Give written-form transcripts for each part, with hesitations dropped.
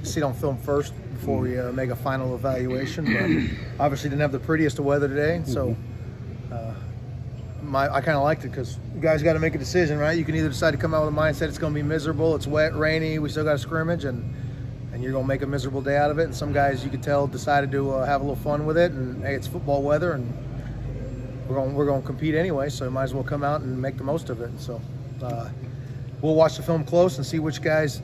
to see it on film first before we make a final evaluation. But obviously didn't have the prettiest of weather today, so I kind of liked it because you guys got to make a decision, right? You can either decide to come out with a mindset it's going to be miserable, it's wet, rainy, we still got a scrimmage, and you're going to make a miserable day out of it. And some guys, you could tell, decided to have a little fun with it, and hey, it's football weather, and we're going to compete anyway, so you might as well come out and make the most of it. So we'll watch the film close and see which guys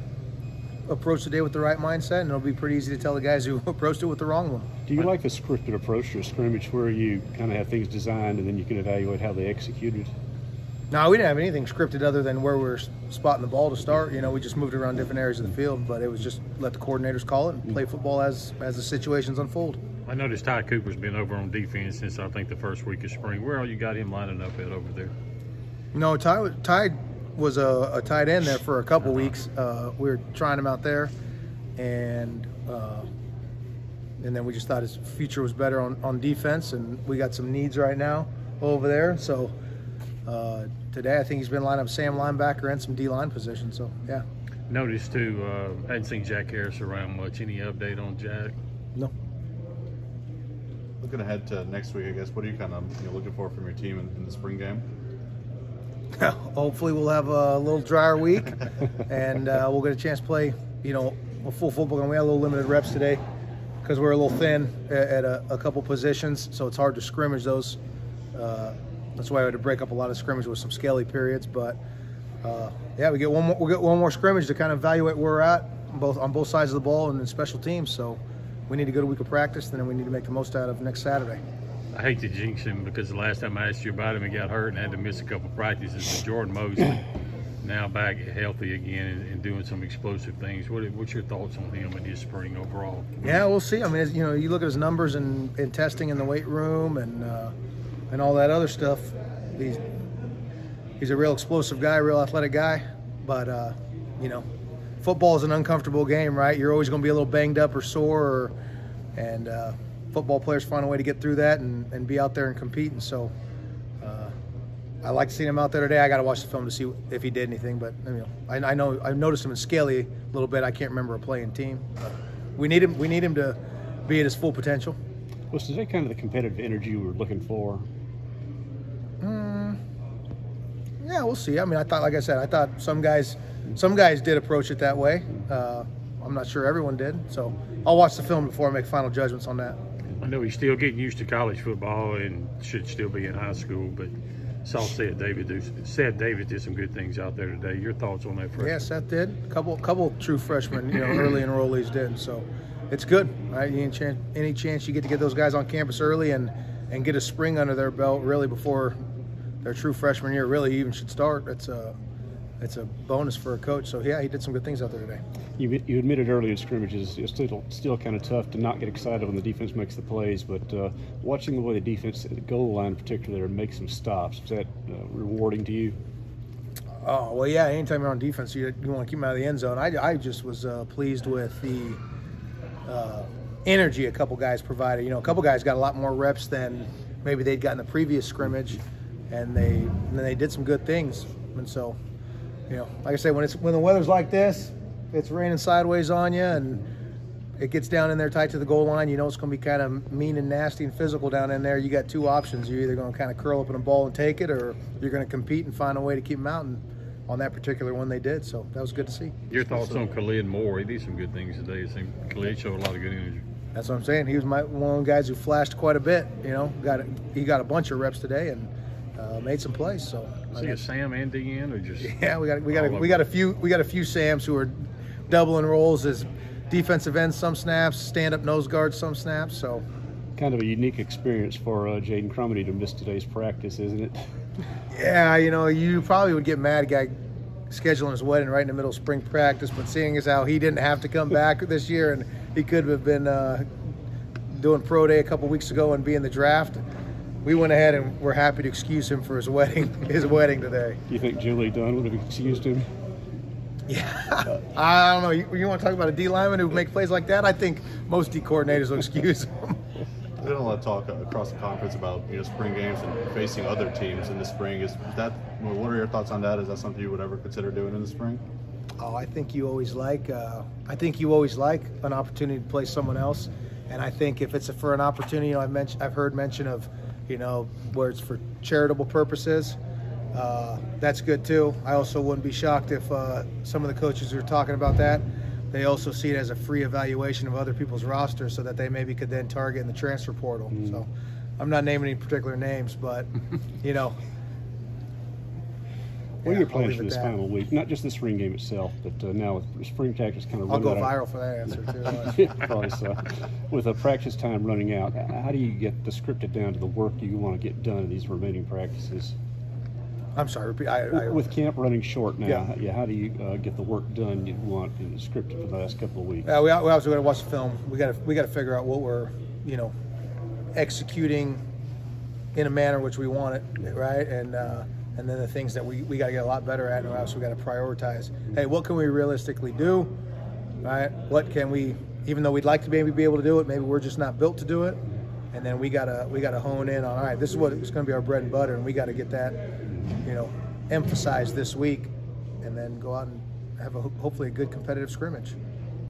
approach the day with the right mindset, and it'll be pretty easy to tell the guys who approached it with the wrong one. Do you like the scripted approach to a scrimmage where you kind of have things designed and then you can evaluate how they executed? No, we didn't have anything scripted other than where we were spotting the ball to start. You know, we just moved around different areas of the field, but it was just let the coordinators call it and play football as the situations unfold. I noticed Ty Cooper's been over on defense since I think the first week of spring. Where all you got him lining up at over there? No, Ty was a tight end there for a couple weeks. We were trying him out there, and then we just thought his future was better on defense, and we got some needs right now over there. So today I think he's been lined up Sam linebacker and some D-line positions. So yeah. Noticed too, hadn't seen Jack Harris around much. Any update on Jack? No. Looking ahead to next week, I guess, what are you kind of looking for from your team in the spring game? Hopefully we'll have a little drier week, and we'll get a chance to play, a full football game. We had a little limited reps today because we're a little thin at a couple positions, so it's hard to scrimmage those. That's why I had to break up a lot of scrimmage with some scaly periods. But yeah, we'll get one more scrimmage to kind of evaluate where we're at on both sides of the ball and in special teams. So we need a good week of practice, and then we need to make the most out of next Saturday. I hate to jinx him because the last time I asked you about him, he got hurt and had to miss a couple practices. But Jordan Mosley, now back healthy again and doing some explosive things. What's your thoughts on him in his spring overall? Yeah, we'll see. I mean, you look at his numbers in testing in the weight room and all that other stuff. He's a real explosive guy, real athletic guy. But football is an uncomfortable game, right? You're always going to be a little banged up or sore, and football players find a way to get through that and be out there and compete. And so I like to see him out there today. I got to watch the film to see if he did anything. But I know I noticed him in scaly a little bit. I can't remember a playing team. But we need him to be at his full potential. Was today kind of the competitive energy you were looking for? Yeah, we'll see. I mean, I thought some guys did approach it that way. I'm not sure everyone did. So I'll watch the film before I make final judgments on that. I know he's still getting used to college football and should still be in high school, but Seth David did some good things out there today. Your thoughts on that freshman? Yeah, Seth did. A couple true freshmen, early enrollees did. So it's good, right? Any chance you get to get those guys on campus early and get a spring under their belt really before their true freshman year really even should start. It's a bonus for a coach. So yeah, he did some good things out there today. You admitted earlier in scrimmages it's still kind of tough to not get excited when the defense makes the plays, but watching the way the defense at the goal line in particular makes some stops, is that rewarding to you? Oh, well, yeah, anytime you're on defense, you want to keep them out of the end zone. I just was pleased with the energy a couple guys provided. A couple guys got a lot more reps than maybe they'd gotten the previous scrimmage, and they did some good things. And so, like I say, when the weather's like this, it's raining sideways on you, and it gets down in there tight to the goal line, it's going to be kind of mean and nasty and physical down in there. You got two options. You're either going to kind of curl up in a ball and take it, or you're going to compete and find a way to keep them out. And on that particular one, they did. So that was good to see. Your thoughts on Khalid Moore? He did some good things today. It seemed Khalid showed a lot of good energy. That's what I'm saying. He was one of the guys who flashed quite a bit. He got a bunch of reps today and made some plays. So is he a Sam and DN or just? Yeah, we got a few Sams who are doubling roles as defensive ends some snaps, stand-up nose guards some snaps. So kind of a unique experience for Jaden Crumity to miss today's practice, isn't it? Yeah, you probably would get mad, guy scheduling his wedding right in the middle of spring practice, but seeing as how he didn't have to come back this year and he could have been doing pro day a couple weeks ago and be in the draft, we went ahead and we're happy to excuse him for his wedding today. Do you think Julie Dunn would have excused him? Yeah, I don't know. You want to talk about a D lineman who make plays like that? I think most D coordinators will excuse him. There's been a lot of talk across the conference about spring games and facing other teams in the spring. Is that? What are your thoughts on that? Is that something you would ever consider doing in the spring? Oh, I think you always like an opportunity to play someone else, and I think if it's for an opportunity, you know, I've heard mention of, you know, where it's for charitable purposes. That's good too. I also wouldn't be shocked if some of the coaches who are talking about that, they also see it as a free evaluation of other people's rosters, so that they maybe could then target in the transfer portal. So, I'm not naming any particular names, but you know. What are your plans for this final week? Not just the spring game itself, but now with spring practice kind of running out. I'll go viral for that answer too. Probably so. With a practice time running out, how do you get the scripted down to the work you want to get done in these remaining practices? I'm sorry, repeat. With camp running short now, Yeah. How do you get the work done you want in the scripted for the last couple of weeks? We obviously got to watch the film. We got to figure out what we're, you know, executing in a manner which we want it, right? And then the things that we got to get a lot better at, and also we got to prioritize. Hey, what can we realistically do, right? What can we, even though we'd like to maybe be able to do it, maybe we're just not built to do it. And then we gotta hone in on, all right, this is what it's going to be our bread and butter, and we got to get that, you know, emphasized this week, and then go out and have hopefully a good competitive scrimmage.